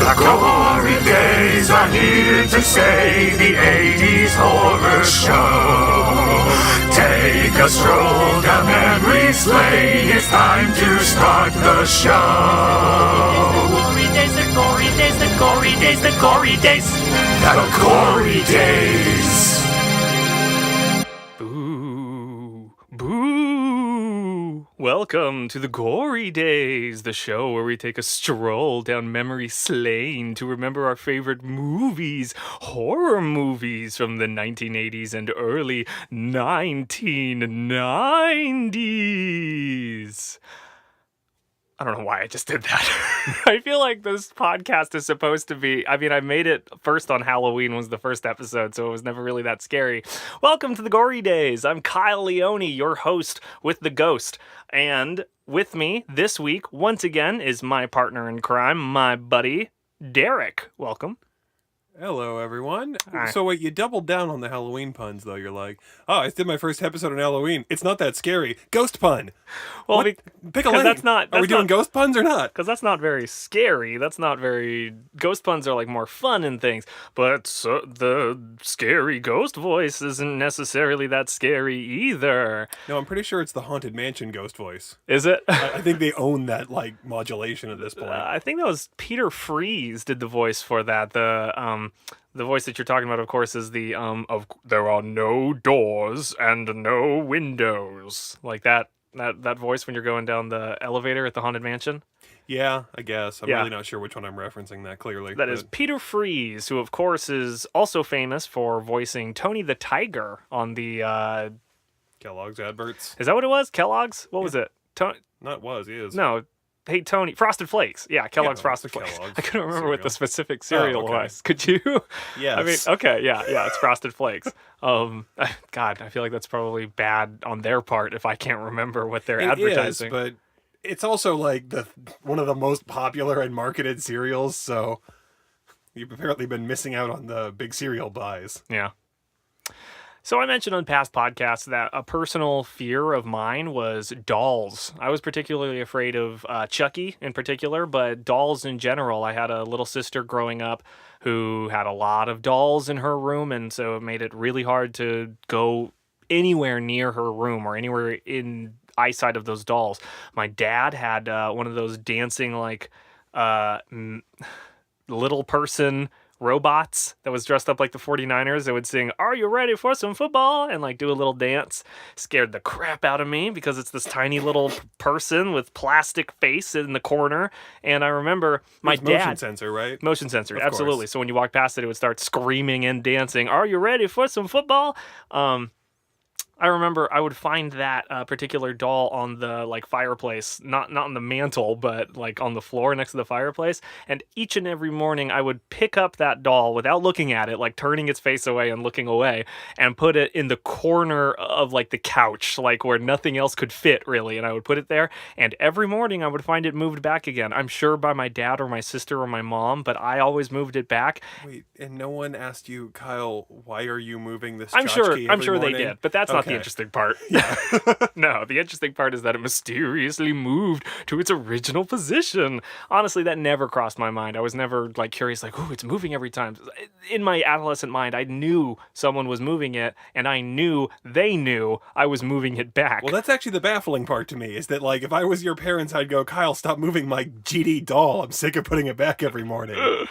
The Gory Days are here to stay, the 80s horror show. Take a stroll down memory's lane, it's time to start the show. The Gory Days, the Gory Days, the Gory Days. The Gory Days. Boo. Boo. Welcome to the Gory Days, the show where we take a stroll down memory's lane to remember our favorite movies, horror movies from the 1980s and early 1990s. I don't know why I just did that. I feel like this podcast is supposed to be... I made it first on Halloween was the first episode, so it was never really that scary. Welcome to the Gory Days. I'm Kyle Leone, your host with the Ghost. And with me this week, once again, is my partner in crime, my buddy, Derek. Welcome. Hello, everyone. Hi. So wait, you doubled down on the Halloween puns, though. You're like, oh, I did my first episode on Halloween. It's not that scary. Ghost pun. Well, What? Pick a lane. Are we doing ghost puns or not? Because that's not very scary. That's not very... Ghost puns are like more fun and things. But the scary ghost voice isn't necessarily that scary either. No, I'm pretty sure it's the Haunted Mansion ghost voice. Is it? I think they own that modulation at this point. I think that was Peter Freeze did the voice for that. The voice that you're talking about, of course, is the of there are no doors and no windows. Like that voice when you're going down the elevator at the Haunted Mansion. Yeah, I guess. I'm Yeah. really not sure which one I'm referencing that clearly. That is Peter Freeze, who of course is also famous for voicing Tony the Tiger on the Kellogg's adverts. Is that what it was? Kellogg's? What was it? Not was, he is. No. Hey, Tony. Frosted Flakes. Yeah, Kellogg's Frosted Flakes. Kellogg's I couldn't remember what the cereal. specific cereal okay. was. Could you? Yes. I mean, okay, yeah, it's Frosted Flakes. God, I feel like that's probably bad on their part if I can't remember what they're advertising. It is, but it's also like one of the most popular and marketed cereals, so you've apparently been missing out on the big cereal buys. Yeah. So I mentioned on past podcasts that a personal fear of mine was dolls. I was particularly afraid of Chucky in particular, but dolls in general. I had a little sister growing up who had a lot of dolls in her room, and so it made it really hard to go anywhere near her room or anywhere in eyesight of those dolls. My dad had one of those dancing like little person robots that was dressed up like the 49ers that would sing, "Are you ready for some football?" and like do a little dance. Scared the crap out of me because it's this tiny little person with plastic face in the corner. And I remember my dad... Motion sensor, right? Motion sensor, Of absolutely. course. So when you walk past it, it would start screaming and dancing, "Are you ready for some football?" I remember I would find that particular doll on the like fireplace, not on the mantle, but like on the floor next to the fireplace. And each and every morning I would pick up that doll without looking at it, like turning its face away and looking away, and put it in the corner of like the couch, like where nothing else could fit really. And I would put it there. And every morning I would find it moved back again. I'm sure by my dad or my sister or my mom, but I always moved it back. Wait, and no one asked you, Kyle, why are you moving this I'm sure tchotchke every they morning? did, but that's not the Okay. interesting part. No, the interesting part is that it mysteriously moved to its original position. Honestly, that never crossed my mind. I was never like curious, like, oh, it's moving every time. In my adolescent mind, I knew someone was moving it, and I knew they knew I was moving it back. Well, that's actually the baffling part to me, is that, like, if I was your parents, I'd go, Kyle, stop moving my GD doll. I'm sick of putting it back every morning.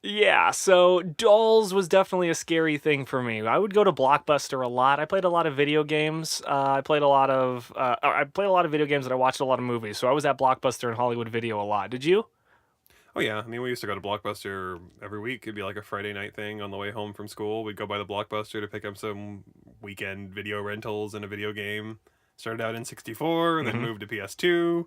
Yeah, so dolls was definitely a scary thing for me. I would go to Blockbuster a lot. I played a lot of video games. I played a lot of video games and I watched a lot of movies. So I was at Blockbuster and Hollywood Video a lot. Did you? Oh, yeah. I mean, we used to go to Blockbuster every week. It'd be like a Friday night thing on the way home from school. We'd go by the Blockbuster to pick up some weekend video rentals and a video game. Started out in 64 and then moved to PS2.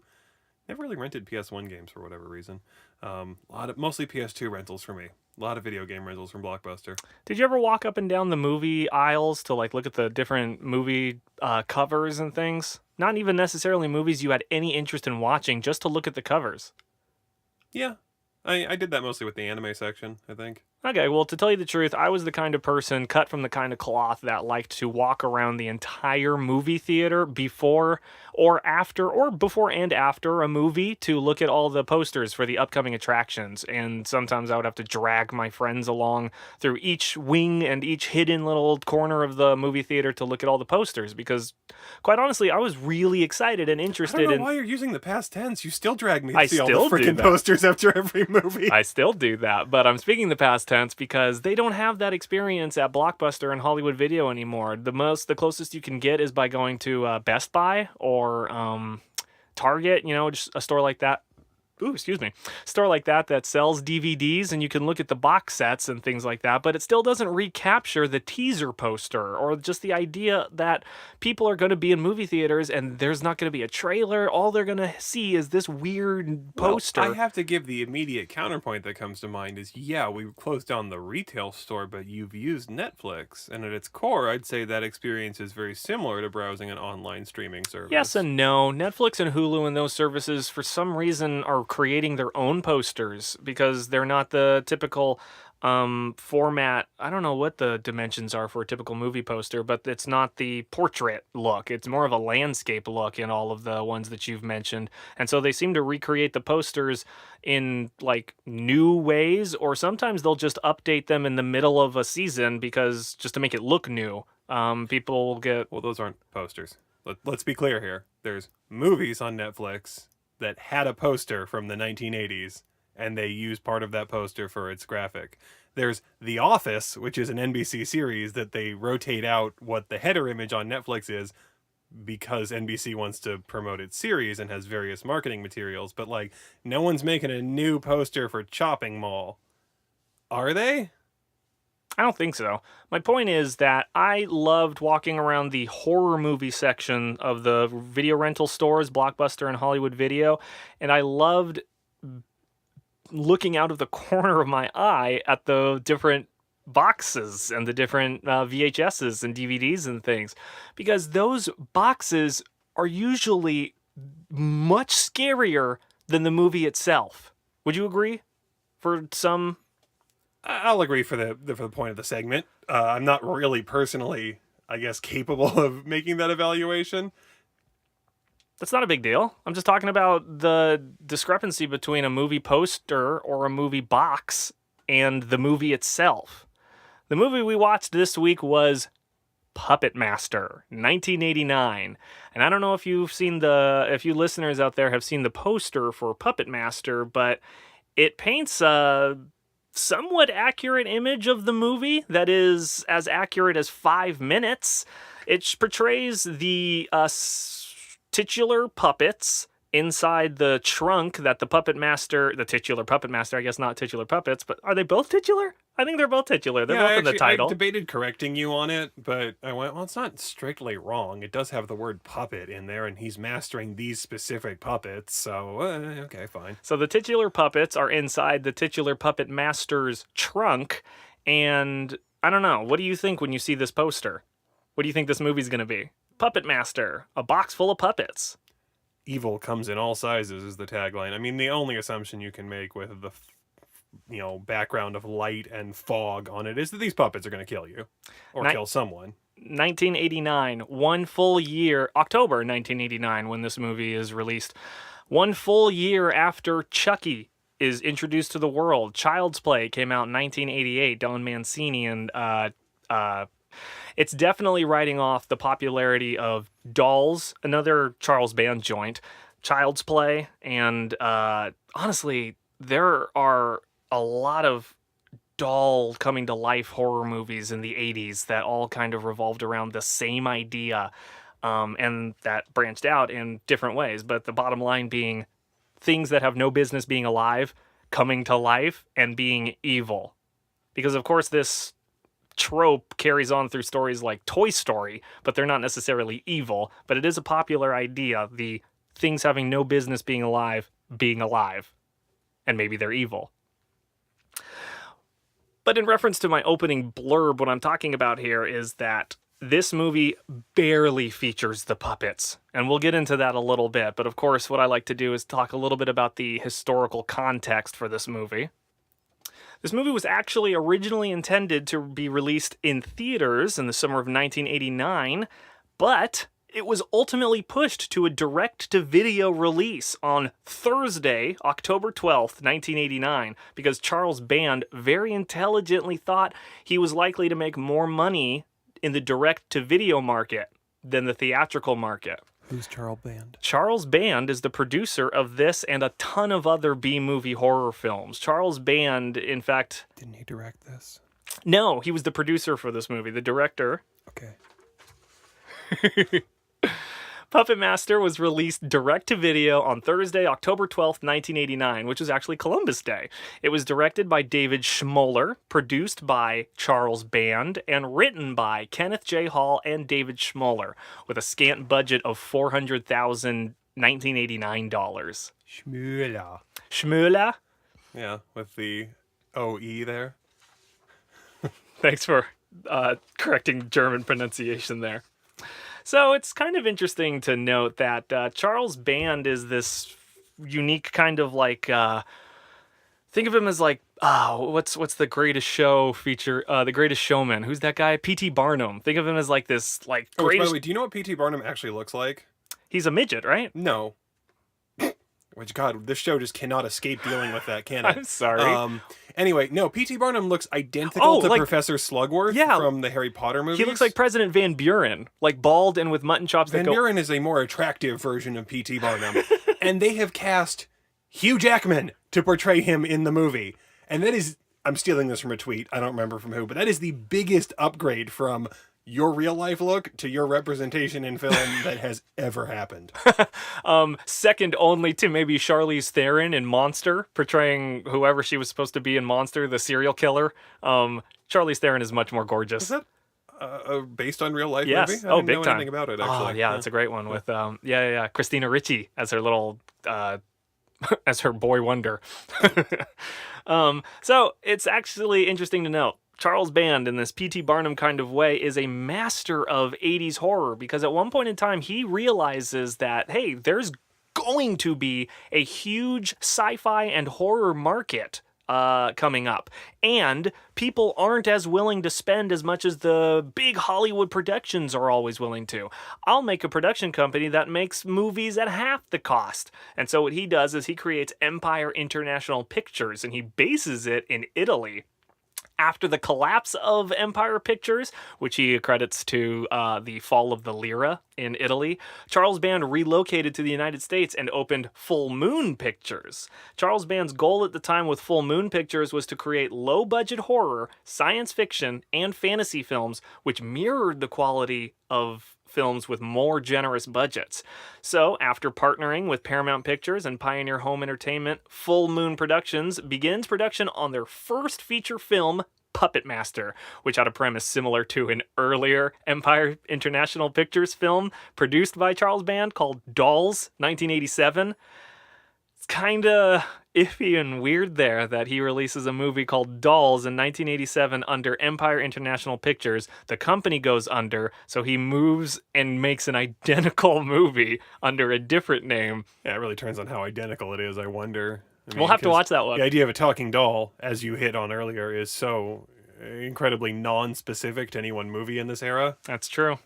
Never really rented PS1 games for whatever reason. Mostly PS2 rentals for me. A lot of video game rentals from Blockbuster. Did you ever walk up and down the movie aisles to like look at the different movie covers and things? Not even necessarily movies you had any interest in watching, just to look at the covers. Yeah. I did that mostly with the anime section, I think. Okay, well, to tell you the truth, I was the kind of person cut from the kind of cloth that liked to walk around the entire movie theater before or after, or before and after a movie to look at all the posters for the upcoming attractions. And sometimes I would have to drag my friends along through each wing and each hidden little corner of the movie theater to look at all the posters because, quite honestly, I was really excited and I interested don't know in. why you're using the past tense. You still drag me to I see all the still do freaking that. posters after every movie. I still do that, but I'm speaking the past tense because they don't have that experience at Blockbuster and Hollywood Video anymore. The closest you can get is by going to Best Buy or Target, just a store like that. Ooh, excuse me. Store like that sells DVDs and you can look at the box sets and things like that, but it still doesn't recapture the teaser poster or just the idea that people are going to be in movie theaters and there's not going to be a trailer. All they're going to see is this weird poster. Well, I have to give the immediate counterpoint that comes to mind is, yeah, we closed down the retail store, but you've used Netflix. And at its core, I'd say that experience is very similar to browsing an online streaming service. Yes and no. Netflix and Hulu and those services, for some reason, are creating their own posters because they're not the typical format. I don't know what the dimensions are for a typical movie poster, but it's not the portrait look. It's more of a landscape look in all of the ones that you've mentioned. And so they seem to recreate the posters in like new ways, or sometimes they'll just update them in the middle of a season because just to make it look new. People will get... Well, those aren't posters. Let's be clear here. There's movies on Netflix that had a poster from the 1980s, and they use part of that poster for its graphic. There's The Office, which is an NBC series that they rotate out what the header image on Netflix is because NBC wants to promote its series and has various marketing materials. But, like, no one's making a new poster for Chopping Mall. Are they? I don't think so. My point is that I loved walking around the horror movie section of the video rental stores, Blockbuster and Hollywood Video, and I loved looking out of the corner of my eye at the different boxes and the different VHSs and DVDs and things, because those boxes are usually much scarier than the movie itself. Would you agree? For some... I'll agree for the point of the segment. I'm not really personally, I guess, capable of making that evaluation. That's not a big deal. I'm just talking about the discrepancy between a movie poster or a movie box and the movie itself. The movie we watched this week was Puppetmaster, 1989. And I don't know if you've seen if you listeners out there have seen the poster for Puppetmaster, but it paints a somewhat accurate image of the movie that is as accurate as 5 minutes. It portrays the titular puppets inside the trunk that the titular Puppetmaster, I guess not titular puppets, but are they both titular? I think they're both titular. They're both in the title. I debated correcting you on it, but I went, well, it's not strictly wrong. It does have the word puppet in there, and he's mastering these specific puppets, so, okay, fine. So the titular puppets are inside the titular Puppet Master's trunk, and I don't know, what do you think when you see this poster? What do you think this movie's going to be? Puppet Master, a box full of puppets. Evil comes in all sizes is the tagline. I mean, the only assumption you can make with the background of light and fog on it is that these puppets are going to kill you or kill someone. 1989, one full year, October 1989 when this movie is released. One full year after Chucky is introduced to the world. Child's Play came out in 1988, Don Mancini, and it's definitely writing off the popularity of Dolls, another Charles Band joint, Child's Play, and honestly, there are a lot of doll coming to life horror movies in the 80s that all kind of revolved around the same idea, and that branched out in different ways, but the bottom line being things that have no business being alive coming to life and being evil. Because of course this trope carries on through stories like Toy Story, but they're not necessarily evil, but it is a popular idea, the things having no business being alive, and maybe they're evil. But in reference to my opening blurb, what I'm talking about here is that this movie barely features the puppets, and we'll get into that a little bit, but of course what I like to do is talk a little bit about the historical context for this movie. This movie was actually originally intended to be released in theaters in the summer of 1989, but it was ultimately pushed to a direct-to-video release on Thursday, October 12th, 1989, because Charles Band very intelligently thought he was likely to make more money in the direct-to-video market than the theatrical market. Who's Charles Band? Charles Band is the producer of this and a ton of other B-movie horror films. Charles Band, in fact... Didn't he direct this? No, he was the producer for this movie. The director... Okay. Puppetmaster was released direct-to-video on Thursday, October 12th, 1989, which was actually Columbus Day. It was directed by David Schmoller, produced by Charles Band, and written by Kenneth J. Hall and David Schmoller, with a scant budget of $400,000 1989 dollars. Schmüller. Schmoller? Yeah, with the OE there. Thanks for correcting German pronunciation there. So it's kind of interesting to note that Charles Band is this unique kind of like, think of him as like, what's the Greatest Show feature, The Greatest Showman? Who's that guy? P.T. Barnum. Think of him as like this, like, Oh, by greatest... the way, do you know what P.T. Barnum actually looks like? He's a midget, right? No. Which, God, this show just cannot escape dealing with that, can it? I'm sorry. Anyway, no, P.T. Barnum looks identical to like- Professor Slugworth from the Harry Potter movies. He looks like President Van Buren, like bald and with mutton chops Van that go... Buren is a more attractive version of P.T. Barnum. And they have cast Hugh Jackman to portray him in the movie. And that is, I'm stealing this from a tweet, I don't remember from who, but that is the biggest upgrade from your real life look to your representation in film that has ever happened. Second only to maybe Charlize Theron in Monster, portraying whoever she was supposed to be in Monster, the serial killer. Charlize Theron is much more gorgeous. Is that based on real life Yes. movie? I Oh, didn't big know time. anything about it, actually. Oh, yeah, that's a great one with, Christina Ricci as her little, as her boy wonder. So it's actually interesting to note. Charles Band, in this P.T. Barnum kind of way, is a master of 80s horror because at one point in time he realizes that, hey, there's going to be a huge sci-fi and horror market coming up. And people aren't as willing to spend as much as the big Hollywood productions are always willing to. I'll make a production company that makes movies at half the cost. And so what he does is he creates Empire International Pictures, and he bases it in Italy. After the collapse of Empire Pictures, which he accredits to the fall of the lira in Italy, Charles Band relocated to the United States and opened Full Moon Pictures. Charles Band's goal at the time with Full Moon Pictures was to create low-budget horror, science fiction, and fantasy films which mirrored the quality of films with more generous budgets. So, after partnering with Paramount Pictures and Pioneer Home Entertainment, Full Moon Productions begins production on their first feature film, Puppetmaster, which had a premise similar to an earlier Empire International Pictures film produced by Charles Band called Dolls, 1987. It's kind of iffy and weird there that he releases a movie called Dolls in 1987 under Empire International Pictures. The company goes under, so he moves and makes an identical movie under a different name. Yeah, it really turns on how identical it is, I wonder. I mean, We'll have to 'cause watch that one. The idea of a talking doll, as you hit on earlier, is so incredibly non-specific to any one movie in this era. That's true.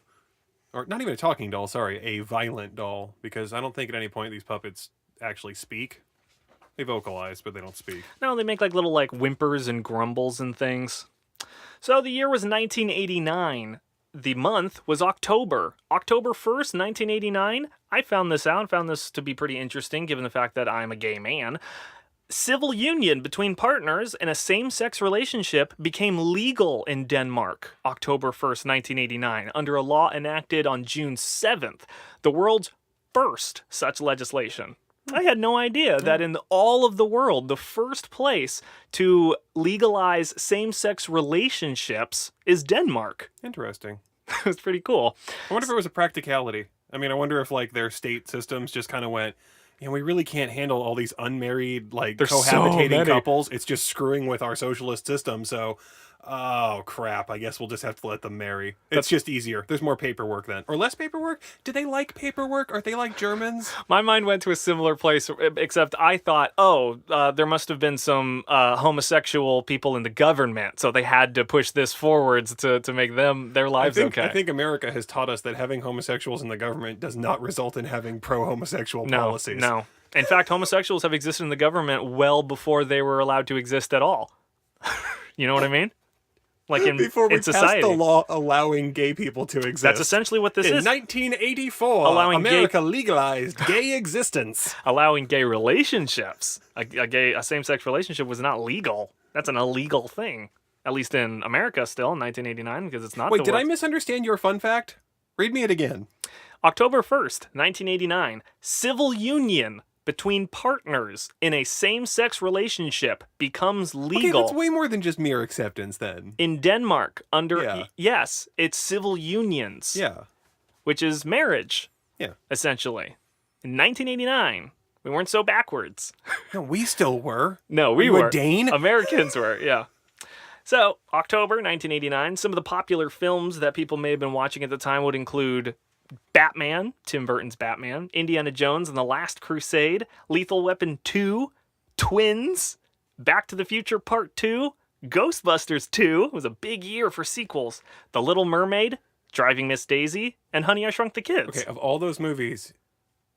Or not even a talking doll, sorry, a violent doll, because I don't think at any point these puppets actually speak. They vocalize, but they don't speak. No, they make like little like whimpers and grumbles and things. So the year was 1989. The month was October. October 1st, 1989. I found this to be pretty interesting given the fact that I'm a gay man. Civil union between partners in a same-sex relationship became legal in Denmark, October 1st, 1989, under a law enacted on June 7th, the world's first such legislation. I had no idea that in all of the world, the first place to legalize same-sex relationships is Denmark. Interesting. It's pretty cool. I wonder if it was a practicality. I mean, I wonder if like their state systems just kind of went, we really can't handle all these unmarried, like, There's so cohabitating many. couples. It's just screwing with our socialist system. So Oh, crap. I guess we'll just have to let them marry. It's just easier. There's more paperwork then. Or less paperwork? Do they like paperwork? Are they like Germans? My mind went to a similar place, except I thought, there must have been some homosexual people in the government, so they had to push this forwards to make their lives okay. I think America has taught us that having homosexuals in the government does not result in having pro-homosexual policies. No. In fact, homosexuals have existed in the government well before they were allowed to exist at all. You know what I mean? Like Before we in society. passed the law allowing gay people to exist. That's essentially what this in is. 1984, Allowing America legalized gay existence. Allowing gay relationships. A same-sex relationship was not legal. That's an illegal thing. At least in America still in 1989, because it's not. Wait, did I misunderstand your fun fact? Read me it again. October 1st, 1989, civil union between partners in a same-sex relationship becomes legal. Okay, that's way more than just mere acceptance then. In Denmark, Yeah. yes, it's civil unions. Yeah. Which is marriage. Yeah. Essentially. In 1989, we weren't so backwards. No, we still were. No, we You were. a Dane? Americans were, yeah. So, October 1989, some of the popular films that people may have been watching at the time would include Batman, Tim Burton's Batman, Indiana Jones and the Last Crusade, Lethal Weapon 2, Twins, Back to the Future Part 2, Ghostbusters 2, it was a big year for sequels, The Little Mermaid, Driving Miss Daisy, and Honey, I Shrunk the Kids. Okay, of all those movies,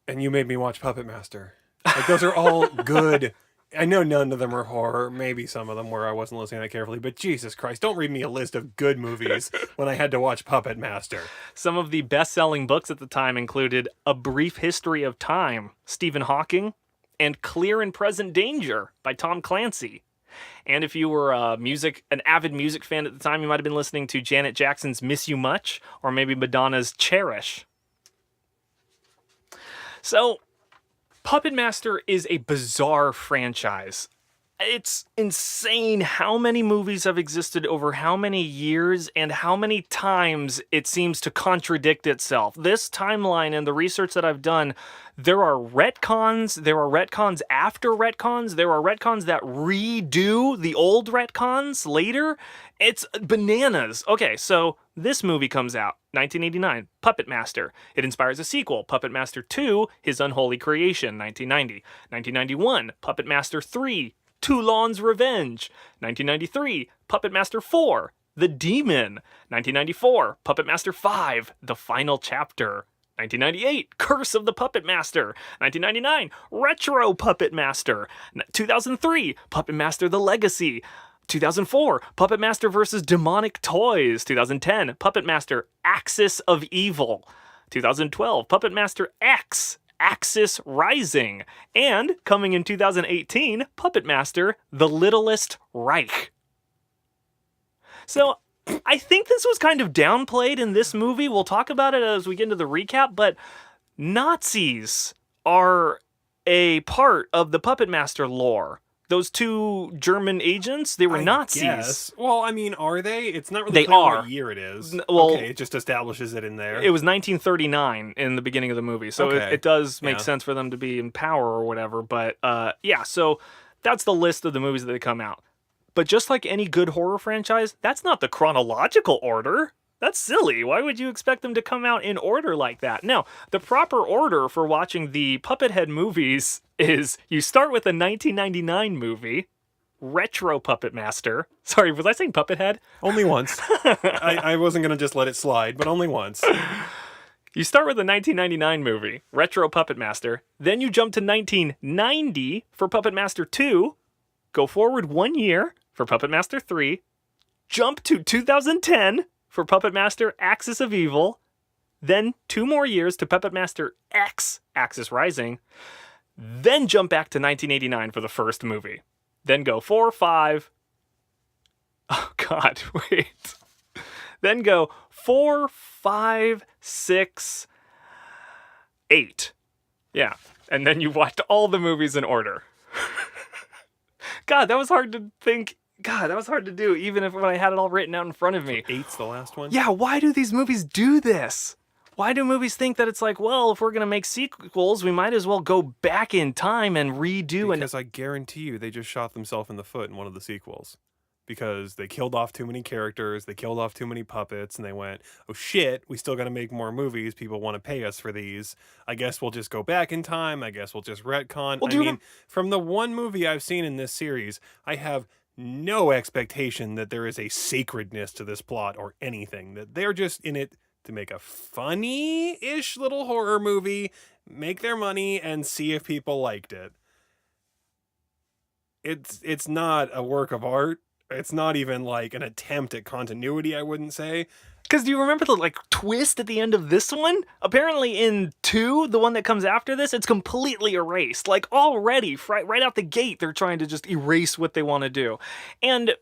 and you made me watch Puppetmaster. Like, those are all good. I know none of them are horror. Maybe some of them were. I wasn't listening that carefully. But Jesus Christ, don't read me a list of good movies when I had to watch Puppetmaster. Some of the best-selling books at the time included A Brief History of Time, Stephen Hawking, and Clear and Present Danger by Tom Clancy. And if you were an avid music fan at the time, you might have been listening to Janet Jackson's Miss You Much, or maybe Madonna's Cherish. So, Puppetmaster is a bizarre franchise. It's insane how many movies have existed over how many years and how many times it seems to contradict itself. This timeline and the research that I've done, there are retcons after retcons, there are retcons that redo the old retcons later. It's bananas. Okay, so this movie comes out, 1989, Puppetmaster. It inspires a sequel, Puppetmaster 2, His Unholy Creation, 1990. 1991, Puppetmaster 3, Toulon's Revenge. 1993, Puppetmaster 4, The Demon. 1994, Puppetmaster 5, The Final Chapter. 1998, Curse of the Puppetmaster. 1999, Retro Puppetmaster. 2003, Puppetmaster The Legacy. 2004, Puppetmaster vs. Demonic Toys. 2010, Puppetmaster Axis of Evil. 2012, Puppetmaster X, Axis Rising. And, coming in 2018, Puppetmaster The Littlest Reich. So, I think this was kind of downplayed in this movie. We'll talk about it as we get into the recap, but Nazis are a part of the Puppetmaster lore. Those two German agents, they were Nazis. Guess. Well, I mean, are they? It's not really They clear are. what year it is. Well, okay, it just establishes it in there. It was 1939 in the beginning of the movie, so Okay. it does make Yeah. sense for them to be in power or whatever. But yeah, so that's the list of the movies that they come out. But just like any good horror franchise, that's not the chronological order. That's silly. Why would you expect them to come out in order like that? No, the proper order for watching the Puppethead movies is you start with a 1999 movie, Retro Puppetmaster. Sorry, was I saying Puppethead? Only once. I wasn't going to just let it slide, but only once. You start with a 1999 movie, Retro Puppetmaster. Then you jump to 1990 for Puppetmaster 2. Go forward 1 year for Puppetmaster 3. Jump to 2010 for Puppetmaster Axis of Evil. Then 2 more years to Puppetmaster X, Axis Rising. Then jump back to 1989 for the first movie. Then go 4, 5. Oh, God, wait. Then go 4, 5, 6, 8. Yeah. And then you watched all the movies in order. God, that was hard to think. God, that was hard to do, even if when I had it all written out in front of me. 8's the last one? Yeah, why do these movies do this? Why do movies think that it's like, well, if we're going to make sequels, we might as well go back in time and redo Because I guarantee you they just shot themselves in the foot in one of the sequels. because they killed off too many characters, they killed off too many puppets, and they went, oh shit, we still got to make more movies. People want to pay us for these. I guess we'll just go back in time. I guess we'll just retcon. Well, From the one movie I've seen in this series, I have no expectation that there is a sacredness to this plot or anything, that they're just in it to make a funny-ish little horror movie, make their money, and see if people liked it. It's not a work of art. It's not even like an attempt at continuity, I wouldn't say. Because do you remember the twist at the end of this one? Apparently in 2, the one that comes after this, it's completely erased. Already, right out the gate, they're trying to just erase what they want to do. And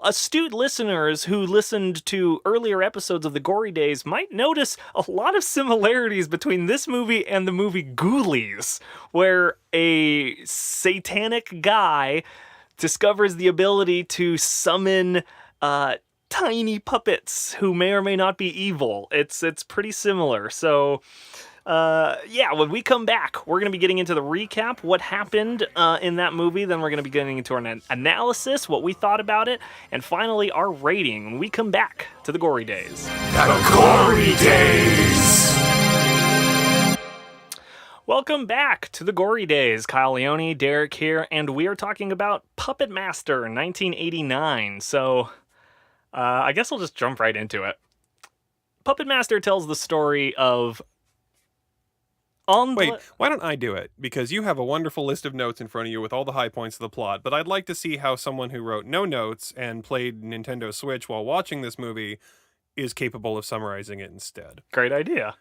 astute listeners who listened to earlier episodes of the Gory Days might notice a lot of similarities between this movie and the movie Ghoulies, where a satanic guy discovers the ability to summon tiny puppets who may or may not be evil. It's pretty similar. So, when we come back, we're going to be getting into the recap, what happened in that movie. Then we're going to be getting into an analysis, what we thought about it, and finally our rating when we come back to the Gory Days. The Gory Days! Welcome back to the Gory Days. Kyle Leone, Derek here, and we are talking about Puppetmaster 1989. So, I guess I'll just jump right into it. Puppetmaster tells the story of... Wait, why don't I do it? Because you have a wonderful list of notes in front of you with all the high points of the plot, but I'd like to see how someone who wrote no notes and played Nintendo Switch while watching this movie is capable of summarizing it instead. Great idea.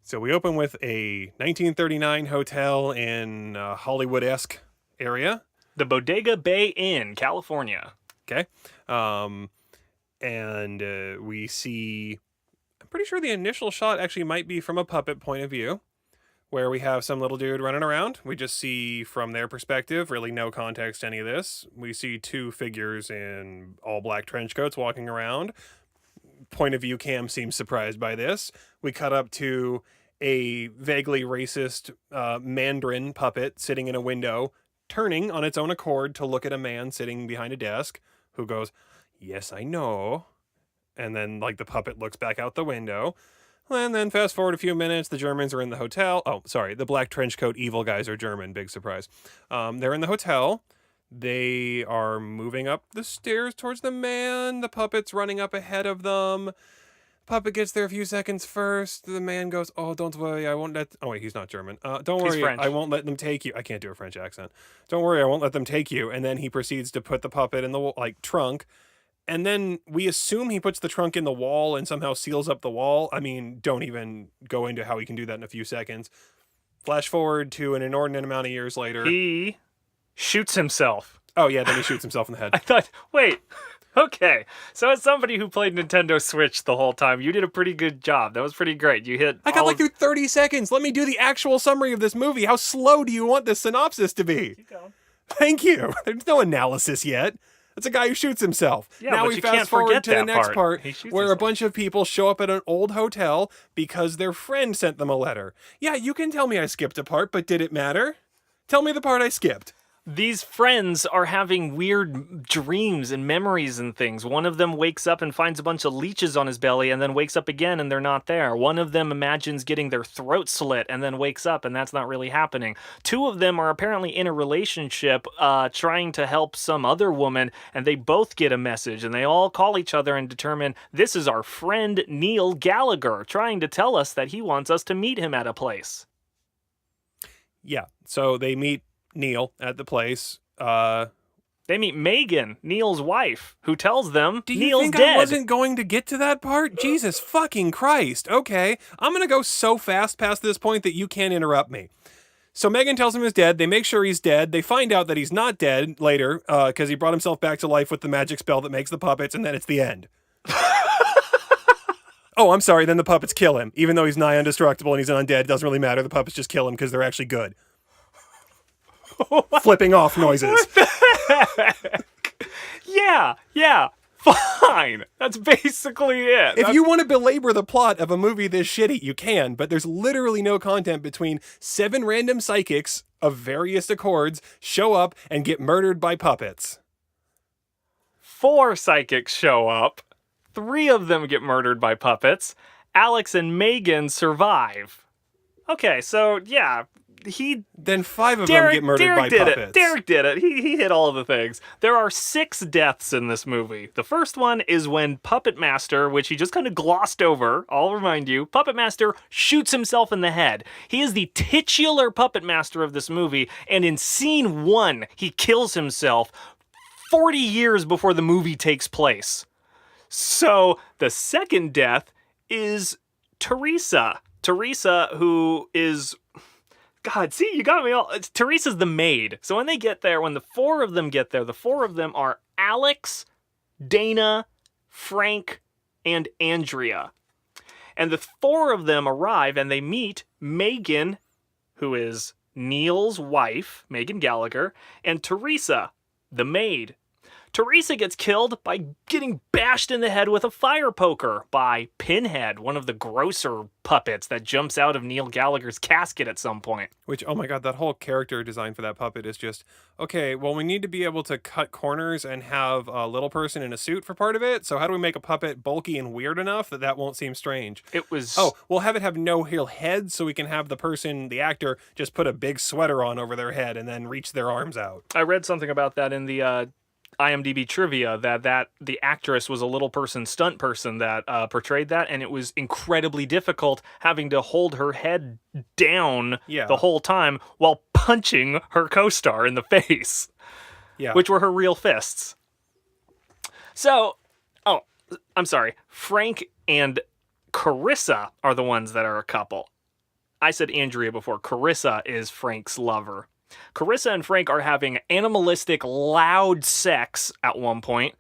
So we open with a 1939 hotel in Hollywood-esque area. The Bodega Bay Inn, California. Okay. And we see... I'm pretty sure the initial shot actually might be from a puppet point of view, where we have some little dude running around. We just see from their perspective, really no context to any of this. We see 2 figures in all black trench coats walking around. Point of view cam seems surprised by this. We cut up to a vaguely racist Mandarin puppet sitting in a window, turning on its own accord to look at a man sitting behind a desk who goes, "Yes, I know." And then the puppet looks back out the window. And then fast forward a few minutes, the Germans are in the hotel. Oh, sorry, the black trench coat evil guys are German. Big surprise. They're in the hotel. They are moving up the stairs towards the man. The puppet's running up ahead of them. Puppet gets there a few seconds first. The man goes, "Oh, don't worry, I won't let..." Oh, wait, he's not German. "Don't worry, I won't let them take you." I can't do a French accent. "Don't worry, I won't let them take you." And then he proceeds to put the puppet in the, trunk. And then we assume he puts the trunk in the wall and somehow seals up the wall. I mean, don't even go into how he can do that in a few seconds. Flash forward to an inordinate amount of years later. He shoots himself. Oh, yeah, then he shoots himself in the head. I thought, wait, okay. So as somebody who played Nintendo Switch the whole time, you did a pretty good job. That was pretty great. You hit I got through 30 seconds. Let me do the actual summary of this movie. How slow do you want this synopsis to be? Keep going. Thank you. There's no analysis yet. It's a guy who shoots himself. Yeah, now but we you fast can't forward forget to the that next part where a bunch of people show up at an old hotel because their friend sent them a letter. Yeah, you can tell me I skipped a part, but did it matter? Tell me the part I skipped. These friends are having weird dreams and memories and things. One of them wakes up and finds a bunch of leeches on his belly and then wakes up again and they're not there. One of them imagines getting their throat slit and then wakes up and that's not really happening. 2 of them are apparently in a relationship trying to help some other woman, and they both get a message and they all call each other and determine this is our friend Neil Gallagher trying to tell us that he wants us to meet him at a place. Yeah, so they meet Neil at the place. They meet Megan, Neil's wife, who tells them Do you Neil's think dead. I wasn't going to get to that part? Jesus fucking Christ. Okay, I'm going to go so fast past this point that you can't interrupt me. So Megan tells him he's dead. They make sure he's dead. They find out that he's not dead later because he brought himself back to life with the magic spell that makes the puppets, and then it's the end. Oh, I'm sorry. Then the puppets kill him. Even though he's nigh indestructible and he's undead, it doesn't really matter. The puppets just kill him because they're actually good. Flipping off noises. Yeah, fine. That's basically it. If you want to belabor the plot of a movie this shitty, you can, but there's literally no content between 7 random psychics of various accords show up and get murdered by puppets. 4 psychics show up. 3 of them get murdered by puppets. Alex and Megan survive. Okay, so yeah, Then 5 of them get murdered by puppets. Derek did it. He hit all of the things. There are 6 deaths in this movie. The first one is when Puppetmaster, which he just kind of glossed over, I'll remind you, Puppetmaster shoots himself in the head. He is the titular Puppetmaster of this movie, and in scene 1, he kills himself 40 years before the movie takes place. So the second death is Teresa. Teresa, who is... God, see, you got me all... Teresa's the maid. So when they get there, when the 4 of them get there, the 4 of them are Alex, Dana, Frank, and Andrea. And the 4 of them arrive and they meet Megan, who is Neil's wife, Megan Gallagher, and Teresa, the maid. Teresa gets killed by getting bashed in the head with a fire poker by Pinhead, one of the grosser puppets that jumps out of Neil Gallagher's casket at some point. Which, oh my god, that whole character design for that puppet is just, okay, well, we need to be able to cut corners and have a little person in a suit for part of it, so how do we make a puppet bulky and weird enough that that won't seem strange? It was... Oh, we'll have it have no real head so we can have the person, the actor, just put a big sweater on over their head and then reach their arms out. I read something about that in the... IMDb trivia that the actress was a little person stunt person that portrayed that, and it was incredibly difficult having to hold her head down the whole time while punching her co-star in the face, which were her real fists. So, I'm sorry, Frank and Carissa are the ones that are a couple. I said Andrea before. Carissa is Frank's lover. Carissa and Frank are having animalistic, loud sex at one point.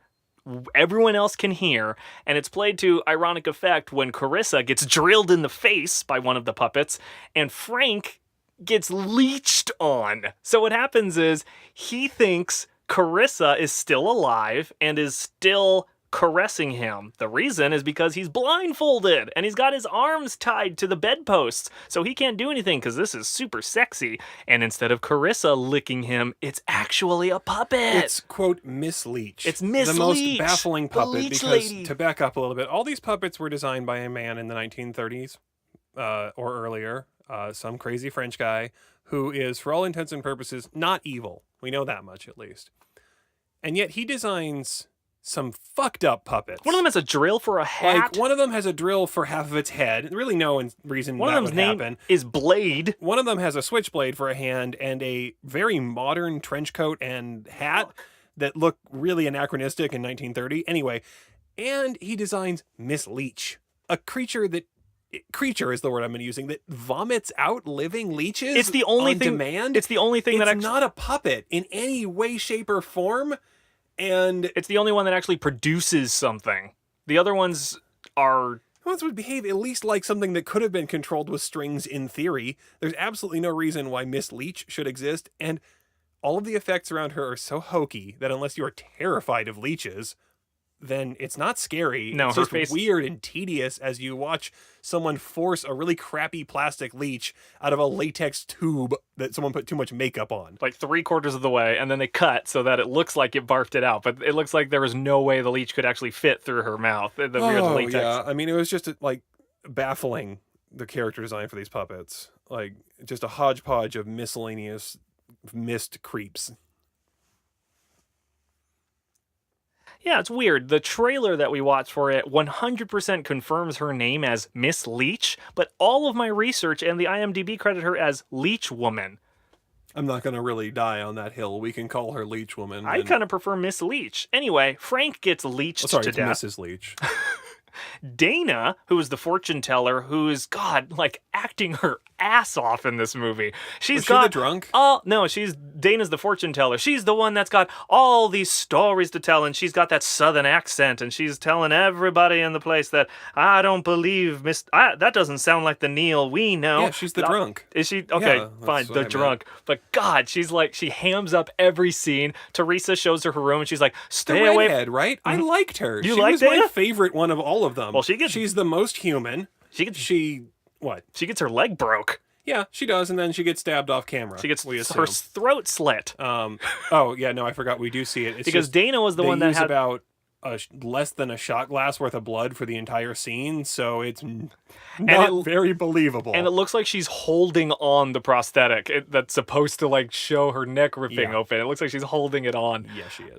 Everyone else can hear, and it's played to ironic effect when Carissa gets drilled in the face by one of the puppets, and Frank gets leeched on. So what happens is, he thinks Carissa is still alive and is still caressing him. The reason is because he's blindfolded and he's got his arms tied to the bedposts, so he can't do anything because this is super sexy. And instead of Carissa licking him, it's actually a puppet. It's, quote, Miss Leech. It's Miss the Leech. most baffling puppet, Leech because lady. To back up a little bit, all these puppets were designed by a man in the 1930s or earlier, some crazy French guy who is, for all intents and purposes, not evil. We know that much, at least. And yet he designs some fucked up puppets. One of them has a drill for a hat. Like, one of them has a drill for half of its head. Really no reason One that of them's would name happen. is Blade. One of them has a switchblade for a hand and a very modern trench coat and hat that look really anachronistic in 1930. Anyway, and he designs Miss Leech, a creature is the word I'm using, that vomits out living leeches. It's the only thing. Demand. It's the only thing It's not a puppet in any way, shape, or form. And it's the only one that actually produces something. The other ones are... Ones would behave at least like something that could have been controlled with strings in theory. There's absolutely no reason why Miss Leech should exist, and all of the effects around her are so hokey that unless you are terrified of leeches, then it's not scary. No, it's her just face... weird and tedious as you watch someone force a really crappy plastic leech out of a latex tube that someone put too much makeup on. Like 3/4 of the way, and then they cut so that it looks like it barfed it out, but it looks like there was no way the leech could actually fit through her mouth. The weird latex. Yeah. I mean, it was just like baffling, the character design for these puppets. Like just a hodgepodge of miscellaneous mist creeps. Yeah, it's weird. The trailer that we watched for it 100% confirms her name as Miss Leech, but all of my research and the IMDb credit her as Leech Woman. I'm not going to really die on that hill. We can call her Leech Woman. I kind of prefer Miss Leech. Anyway, Frank gets leeched to death. Mrs. Leech. Dana, who is the fortune teller, who is, God, like acting her ass off in this movie. Was she the drunk? Oh, no, Dana's the fortune teller. She's the one that's got all these stories to tell, and she's got that southern accent, and she's telling everybody in the place that, I don't believe, that doesn't sound like the Neil we know. Yeah, she's the drunk. Is she? Okay, Yeah, fine, the drunk. But God, she's like, she hams up every scene. Teresa shows her room, and she's like, stay the away. redhead, right? I liked her. You she liked was my Dana? favorite one of all of them. Well, she's the most human. She gets her leg broke. Yeah, she does, and then she gets stabbed off camera. She gets her throat slit. Oh, yeah, no, I forgot. We do see it. It's because just, Dana was the one that had... about less than a shot glass worth of blood for the entire scene, so it's not very believable. And it looks like she's holding on the prosthetic that's supposed to like show her neck ripping open. It looks like she's holding it on. Yeah, she is.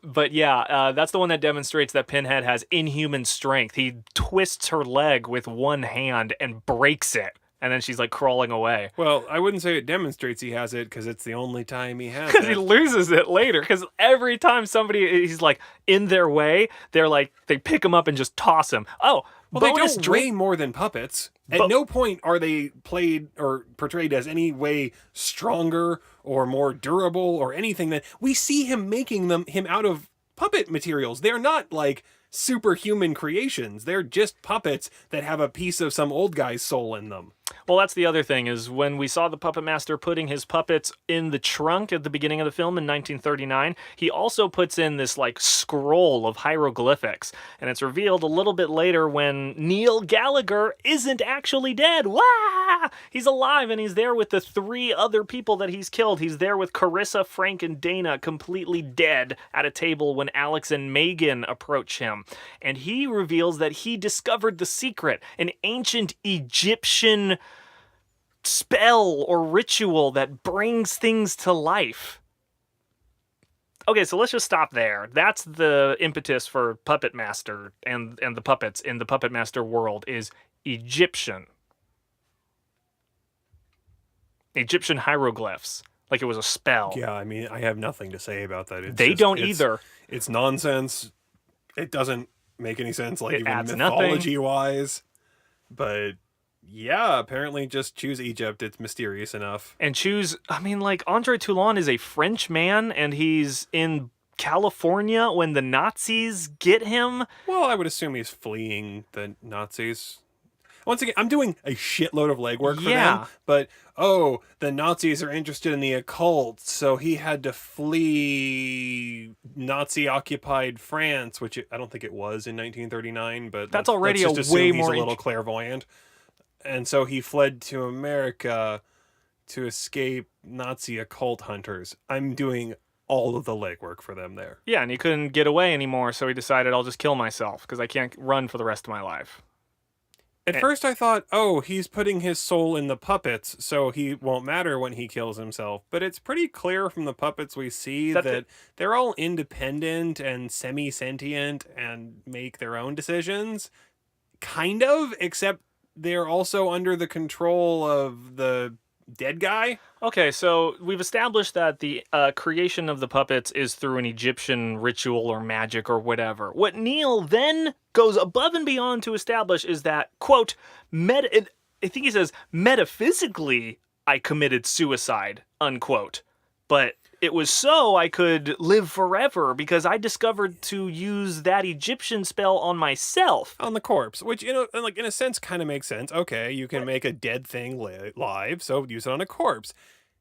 But yeah, that's the one that demonstrates that Pinhead has inhuman strength. He twists her leg with one hand and breaks it. And then she's like crawling away. Well, I wouldn't say it demonstrates he has it because it's the only time he has it. Because he loses it later. Because every time he's like in their way, they pick him up and just toss him. Oh, well, they don't weigh more than puppets. At no point are they played or portrayed as any way stronger or more durable or anything. That we see him making him out of puppet materials. They're not like superhuman creations. They're just puppets that have a piece of some old guy's soul in them. Well, that's the other thing, is when we saw the Puppetmaster putting his puppets in the trunk at the beginning of the film in 1939, he also puts in this, like, scroll of hieroglyphics. And it's revealed a little bit later when Neil Gallagher isn't actually dead. Wah! He's alive, and he's there with the 3 other people that he's killed. He's there with Carissa, Frank, and Dana, completely dead at a table when Alex and Megan approach him. And he reveals that he discovered the secret, an ancient Egyptian spell or ritual that brings things to life. Okay, so let's just stop there. That's the impetus for Puppetmaster and the puppets in the Puppetmaster world is Egyptian hieroglyphs. Like it was a spell. Yeah, I mean, I have nothing to say about that. They don't either. It's nonsense. It doesn't make any sense, like it even adds mythology-wise. But yeah, apparently just choose Egypt. It's mysterious enough. And Andre Toulon is a French man, and he's in California when the Nazis get him. Well, I would assume he's fleeing the Nazis. Once again, I'm doing a shitload of legwork for them, but the Nazis are interested in the occult, so he had to flee Nazi-occupied France, which I don't think it was in 1939, but that's already let's just way assume more he's a little clairvoyant. And so he fled to America to escape Nazi occult hunters. I'm doing all of the legwork for them there. Yeah, and he couldn't get away anymore, so he decided, I'll just kill myself because I can't run for the rest of my life. At first I thought, he's putting his soul in the puppets, so he won't matter when he kills himself. But it's pretty clear from the puppets we see that they're all independent and semi-sentient and make their own decisions. Kind of, except they're also under the control of the dead guy. Okay, so we've established that the creation of the puppets is through an Egyptian ritual or magic or whatever. What Neil then goes above and beyond to establish is that, quote, I think he says, metaphysically, I committed suicide, unquote. But it was so I could live forever because I discovered to use that Egyptian spell on myself. On the corpse, which, in a sense kind of makes sense. Okay, you can make a dead thing live, so use it on a corpse.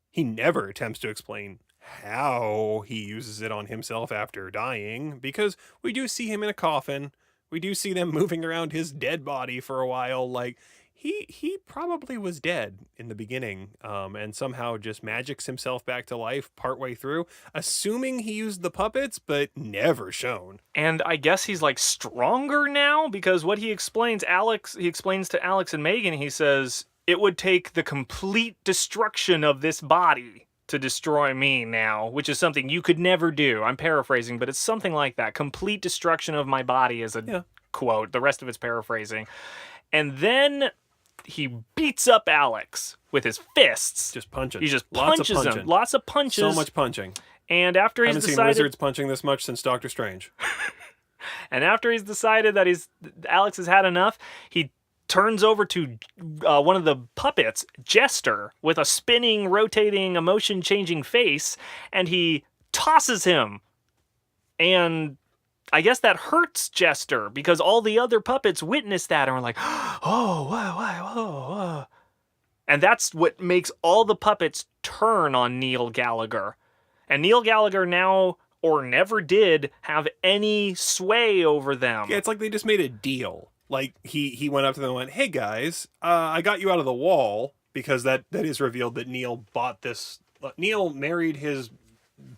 He never attempts to explain how he uses it on himself after dying, because we do see him in a coffin. We do see them moving around his dead body for a while, like... He probably was dead in the beginning, and somehow just magics himself back to life partway through, assuming he used the puppets, but never shown. And I guess he's like stronger now, because what he explains to Alex and Megan, he says, it would take the complete destruction of this body to destroy me now, which is something you could never do. I'm paraphrasing, but it's something like that. Complete destruction of my body is a quote. The rest of it's paraphrasing. And then he beats up Alex with his fists. Just punching. He just punches him. Lots of punches. So much punching. And after he's decided... I haven't seen wizards punching this much since Doctor Strange. And after he's decided that Alex has had enough, he turns over to one of the puppets, Jester, with a spinning, rotating, emotion-changing face, and he tosses him. And I guess that hurts Jester, because all the other puppets witness that and are like, oh, whoa. And that's what makes all the puppets turn on Neil Gallagher. And Neil Gallagher now, or never did, have any sway over them. Yeah, it's like they just made a deal. Like, he went up to them and went, hey guys, I got you out of the wall, because that is revealed that Neil bought this. Neil married his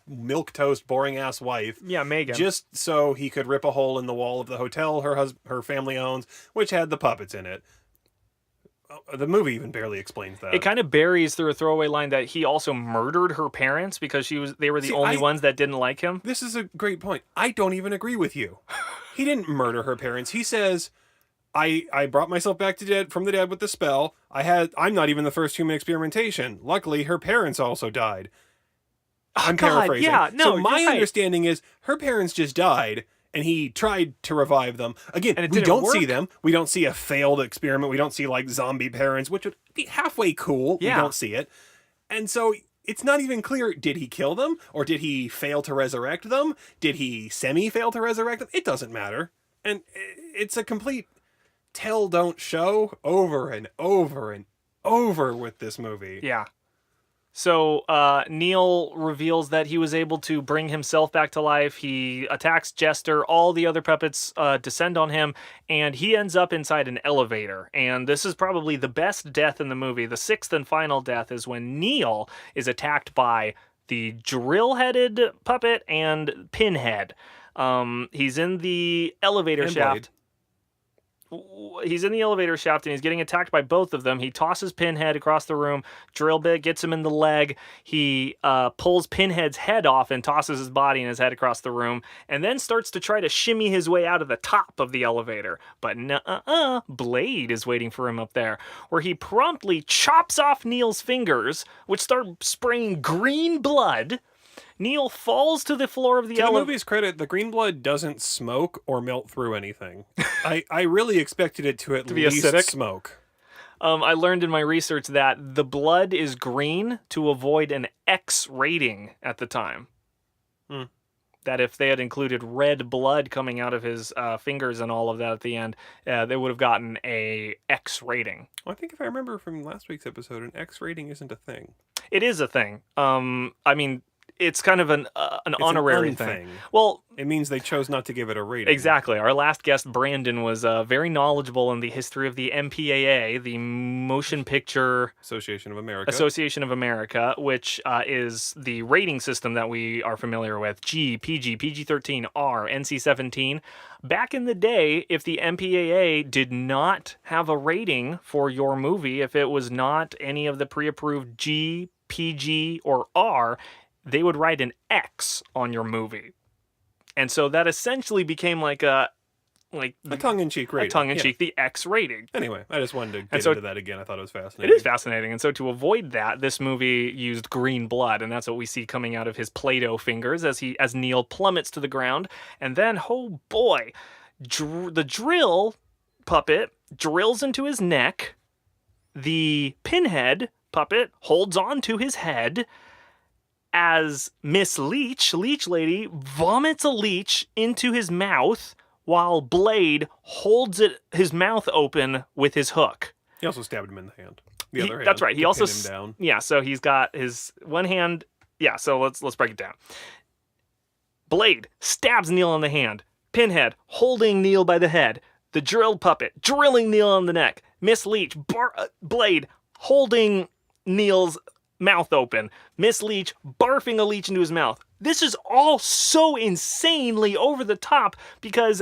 milquetoast, boring-ass wife. Yeah, Megan. Just so he could rip a hole in the wall of the hotel her family owns, which had the puppets in it. The movie even barely explains that. It kind of buries through a throwaway line that he also murdered her parents because they were the only ones that didn't like him. This is a great point. I don't even agree with you. He didn't murder her parents. He says, I brought myself back from the dead with the spell. I'm not even the first human experimentation. Luckily, her parents also died. I'm paraphrasing. Yeah, no, so my you're right. understanding is her parents just died, and he tried to revive them. Again, And it we didn't don't work. see them. We don't see a failed experiment. We don't see, like, zombie parents, which would be halfway cool. Yeah. We don't see it. And so it's not even clear, did he kill them? Or did he fail to resurrect them? Did he semi-fail to resurrect them? It doesn't matter. And it's a complete tell, don't show over and over and over with this movie. Yeah. So Neil reveals that he was able to bring himself back to life. He attacks Jester. All the other puppets descend on him, and he ends up inside an elevator. And this is probably the best death in the movie. The sixth and final death is when Neil is attacked by the drill-headed puppet and Pinhead. He's in the elevator And shaft. Blade. He's in the elevator shaft and he's getting attacked by both of them. He tosses Pinhead across the room. Drill bit gets him in the leg. He pulls Pinhead's head off and tosses his body and his head across the room, and then starts to try to shimmy his way out of the top of the elevator. But Blade is waiting for him up there, where he promptly chops off Neil's fingers, which start spraying green blood. Neil falls to the floor of the To the elevator. movie's credit, the green blood doesn't smoke or melt through anything. I really expected it to be least acidic? smoke. I learned in my research that the blood is green to avoid an X rating at the time. That if they had included red blood coming out of his fingers and all of that at the end, they would have gotten a X rating. Well, I think if I remember from last week's episode, an X rating isn't a thing. It is a thing. I mean, it's kind of an honorary thing. Well, It means they chose not to give it a rating. exactly. Our last guest, Brandon, was very knowledgeable in the history of the MPAA, the Motion Picture Association of America. which is the rating system that we are familiar with. G, PG, PG-13, R, NC-17. Back in the day, if the MPAA did not have a rating for your movie, if it was not any of the pre-approved G, PG, or R, they would write an X on your movie. And so that essentially became like a tongue-in-cheek rating. the X rating. Anyway, I just wanted to get so- into that again. I thought it was fascinating. It is fascinating. And so to avoid that, this movie used green blood, and that's what we see coming out of his Play-Doh fingers as Neil plummets to the ground. And then, oh boy, the drill puppet drills into his neck. The Pinhead puppet holds on to his head as Miss Leech Lady, vomits a leech into his mouth while Blade holds his mouth open with his hook. He also stabbed him in the hand. The other hand. That's right. He to also pin him down. Yeah, so he's got his one hand. Yeah, so let's break it down. Blade stabs Neil in the hand. Pinhead holding Neil by the head. The drill puppet drilling Neil on the neck. Miss Leech, Blade holding Neil's mouth open. Miss Leech barfing a leech into his mouth. This is all so insanely over the top because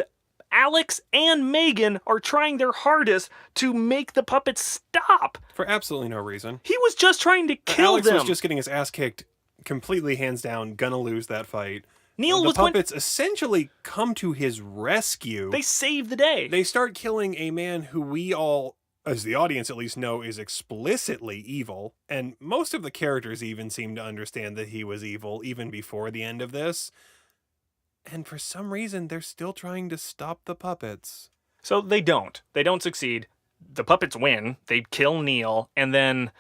Alex and Megan are trying their hardest to make the puppets stop. For absolutely no reason. He was just trying to kill Alex them. was just getting his ass kicked, completely hands down, gonna lose that fight. Neil the was puppets essentially come to his rescue. They saved the day. They start killing a man who we all, as the audience at least, know is explicitly evil, and most of the characters even seem to understand that he was evil even before the end of this. And for some reason, they're still trying to stop the puppets. So they don't. They don't succeed. The puppets win. They kill Neil, and then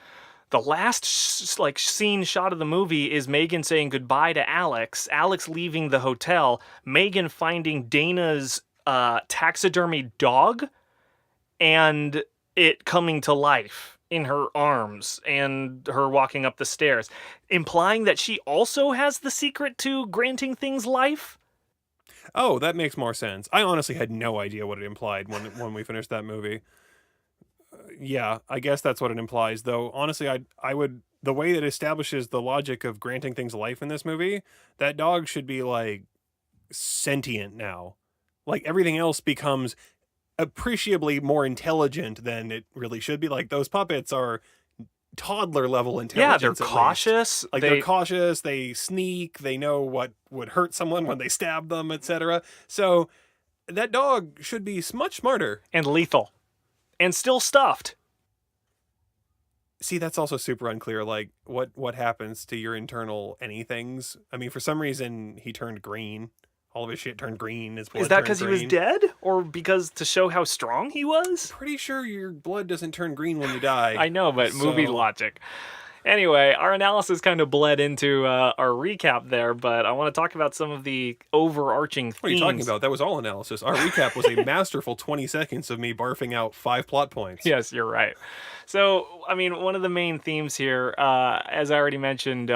the last scene shot of the movie is Megan saying goodbye to Alex. Alex leaving the hotel. Megan finding Dana's taxidermy dog, and it coming to life in her arms and her walking up the stairs, implying that she also has the secret to granting things life. Oh, that makes more sense. I honestly had no idea what it implied when we finished that movie. Yeah, I guess that's what it implies. Though honestly, I would, the way that establishes the logic of granting things life in this movie, that dog should be like sentient now. Like everything else becomes appreciably more intelligent than it really should be. Like those puppets are toddler level Yeah, they're intelligence. At least. cautious. Like they're cautious, they sneak, they know what would hurt someone when they stab them, etc. So that dog should be much smarter. And lethal. And still stuffed. See, that's also super unclear. Like, what happens to your internal anythings? I mean, for some reason, he turned green. All of his shit turned green. His blood Is that because he was dead? Or because to show how strong he was? Pretty sure your blood doesn't turn green when you die. I know, but movie logic. Anyway, our analysis kind of bled into our recap there, but I want to talk about some of the overarching themes. What are you talking about? That was all analysis. Our recap was a masterful 20 seconds of me barfing out 5 plot points. Yes, you're right. So, I mean, one of the main themes here, as I already mentioned,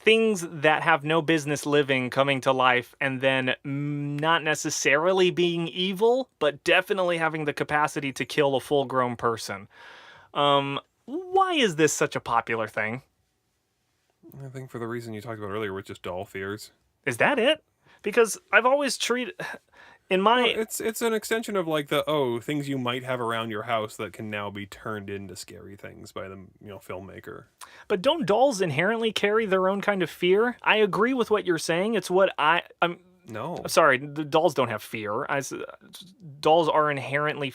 things that have no business living coming to life and then not necessarily being evil, but definitely having the capacity to kill a full-grown person. Why is this such a popular thing? I think for the reason you talked about earlier, with just doll fears. Is that it? Because I've always treated... It's an extension of like the things you might have around your house that can now be turned into scary things by the filmmaker. But don't dolls inherently carry their own kind of fear? I agree with what you're saying. It's what I'm No. Sorry, the dolls don't have fear. Dolls are inherently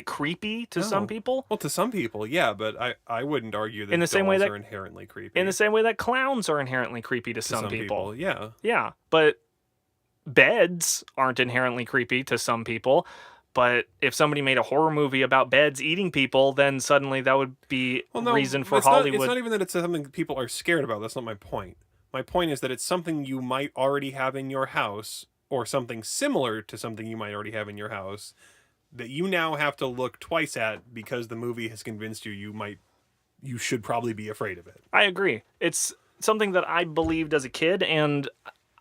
creepy to some people. Well, to some people, yeah, but I wouldn't argue that in the same way that are inherently creepy. In the same way that clowns are inherently creepy to some people. Yeah. Yeah, but beds aren't inherently creepy to some people. But if somebody made a horror movie about beds eating people, then suddenly that would be reason for Hollywood. It's not even that it's something people are scared about. That's not my point. My point is that it's something you might already have in your house, or something similar to something you might already have in your house, that you now have to look twice at because the movie has convinced you should probably be afraid of it. I agree. It's something that I believed as a kid, and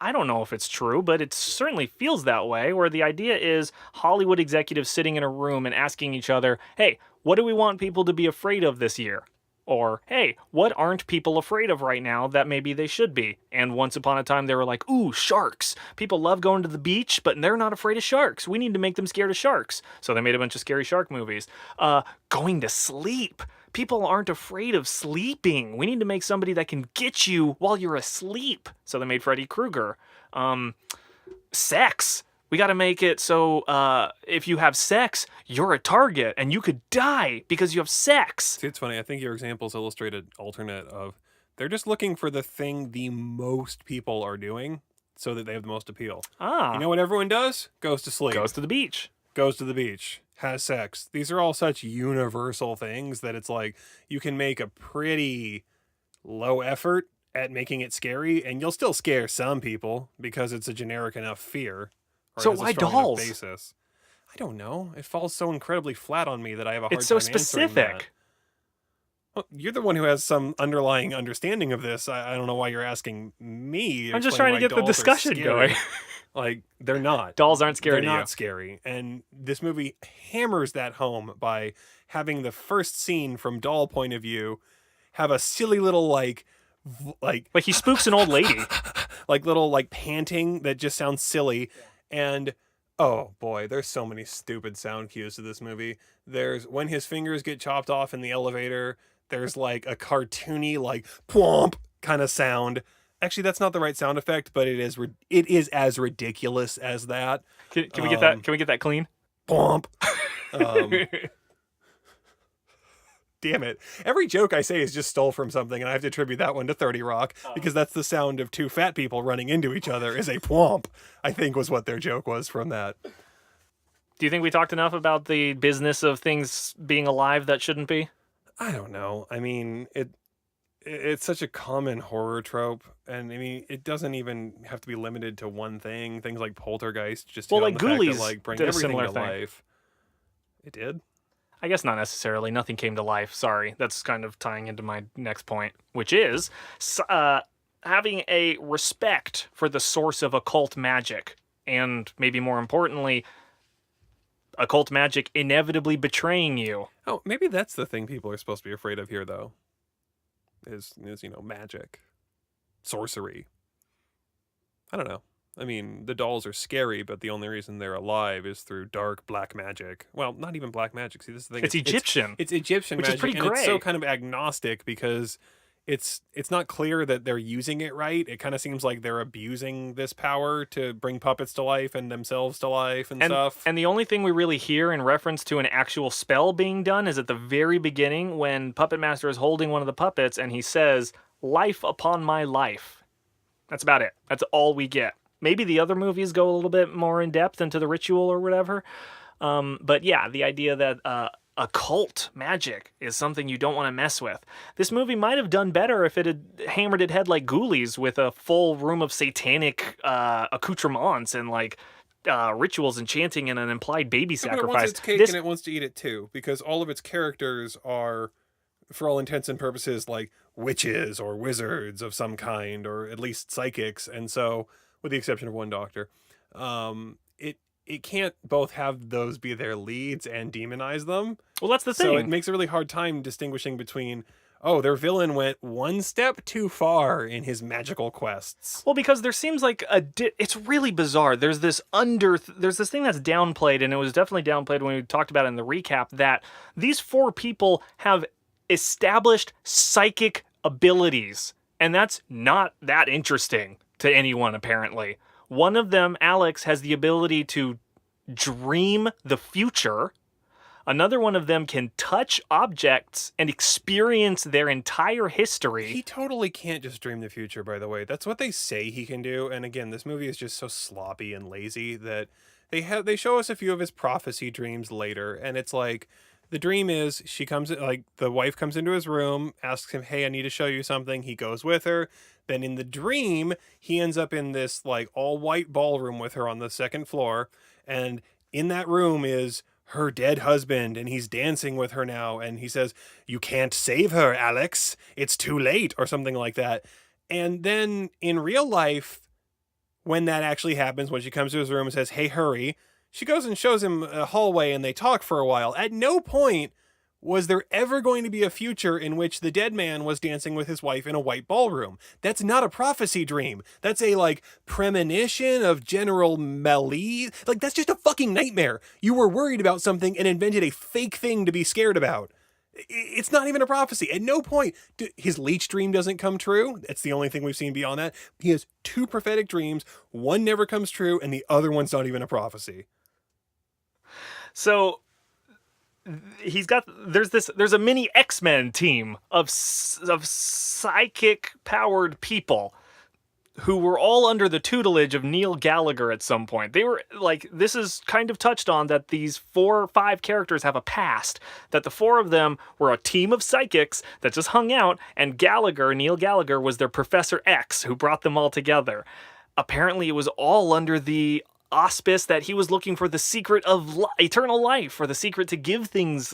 I don't know if it's true, but it certainly feels that way, where the idea is Hollywood executives sitting in a room and asking each other, hey, what do we want people to be afraid of this year? Or, hey, what aren't people afraid of right now that maybe they should be? And once upon a time, they were like, ooh, sharks. People love going to the beach, but they're not afraid of sharks. We need to make them scared of sharks. So they made a bunch of scary shark movies. Going to sleep. People aren't afraid of sleeping. We need to make somebody that can get you while you're asleep. So they made Freddy Krueger. Sex. We got to make it so if you have sex, you're a target and you could die because you have sex. See, it's funny. I think your examples illustrate an alternate of they're just looking for the thing the most people are doing so that they have the most appeal. You know what everyone does? Goes to sleep. Goes to the beach. Goes to the beach. Has sex. These are all such universal things that it's like you can make a pretty low effort at making it scary and you'll still scare some people because it's a generic enough fear. So why dolls? Basis. I don't know. It falls so incredibly flat on me that I have a hard time It's so answering specific. that. Well, you're the one who has some underlying understanding of this. I don't know why you're asking me. I'm just trying to get the discussion going. Like, they're not. Dolls aren't scary. They're not scary. And this movie hammers that home by having the first scene from doll point of view have a silly little like he spooks an old lady. Like little like panting that just sounds silly. And oh boy, there's so many stupid sound cues to this movie. There's when his fingers get chopped off in the elevator, there's like a cartoony like plomp kind of sound. Actually, that's not the right sound effect, but it is as ridiculous as that. Can we get that? Can we get that clean? Plomp. Damn it. Every joke I say is just stole from something, and I have to attribute that one to 30 Rock, because that's the sound of two fat people running into each other is a plomp, I think was what their joke was from that. Do you think we talked enough about the business of things being alive that shouldn't be? I don't know. I mean, it's such a common horror trope, and I mean, it doesn't even have to be limited to one thing. Things like Poltergeist just like Ghoulies like bring did a everything similar to thing. life. It did? I guess not necessarily. Nothing came to life. Sorry. That's kind of tying into my next point, which is having a respect for the source of occult magic. And maybe more importantly, occult magic inevitably betraying you. Oh, maybe that's the thing people are supposed to be afraid of here, though. Is magic, sorcery. I don't know. I mean, the dolls are scary, but the only reason they're alive is through dark black magic. Well, not even black magic. See, this is the thing. It's Egyptian. It's Egyptian which is magic, pretty and it's so gray. kind of agnostic because it's not clear that they're using it right. It kind of seems like they're abusing this power to bring puppets to life and themselves to life and stuff. And the only thing we really hear in reference to an actual spell being done is at the very beginning when Puppetmaster is holding one of the puppets and he says, "Life upon my life." That's about it. That's all we get. Maybe the other movies go a little bit more in depth into the ritual or whatever. But yeah, the idea that occult magic is something you don't want to mess with. This movie might have done better if it had hammered its head like Ghoulies with a full room of satanic accoutrements and like rituals and chanting and an implied baby But it wants sacrifice. its cake and it wants to eat it too, because all of its characters are, for all intents and purposes, like witches or wizards of some kind, or at least psychics. And so, with the exception of one doctor, it can't both have those be their leads and demonize them. Well, that's the thing. So it makes a really hard time distinguishing between, oh, their villain went one step too far in his magical quests. Well, because there seems like it's really bizarre. There's this thing that's downplayed, and it was definitely downplayed when we talked about it in the recap, that these four people have established psychic abilities, and that's not that interesting to anyone, apparently. One of them, Alex, has the ability to dream the future. Another one of them can touch objects and experience their entire history. He totally can't just dream the future, by the way. That's what they say he can do. And again, this movie is just so sloppy and lazy that they show us a few of his prophecy dreams later, and it's like, the dream is the wife comes into his room, asks him, "Hey, I need to show you something." He goes with her. Then in the dream, he ends up in this like all white ballroom with her on the second floor. And in that room is her dead husband, and he's dancing with her now. And he says, "You can't save her, Alex. It's too late," or something like that. And then in real life, when that actually happens, when she comes to his room and says, "Hey, hurry," she goes and shows him a hallway and they talk for a while. At no point was there ever going to be a future in which the dead man was dancing with his wife in a white ballroom. That's not a prophecy dream. That's a, like, premonition of general malaise. Like, that's just a fucking nightmare. You were worried about something and invented a fake thing to be scared about. It's not even a prophecy. At no point, his leech dream doesn't come true. That's the only thing we've seen beyond that. He has two prophetic dreams. One never comes true, and the other one's not even a prophecy. So there's a mini X-Men team of psychic powered people who were all under the tutelage of Neil Gallagher at some point. They were like, this is kind of touched on, that these 4 or 5 characters have a past, that the 4 of them were a team of psychics that just hung out, and Neil Gallagher was their Professor X who brought them all together. Apparently it was all under the auspice that he was looking for the secret of eternal life, or the secret to give things,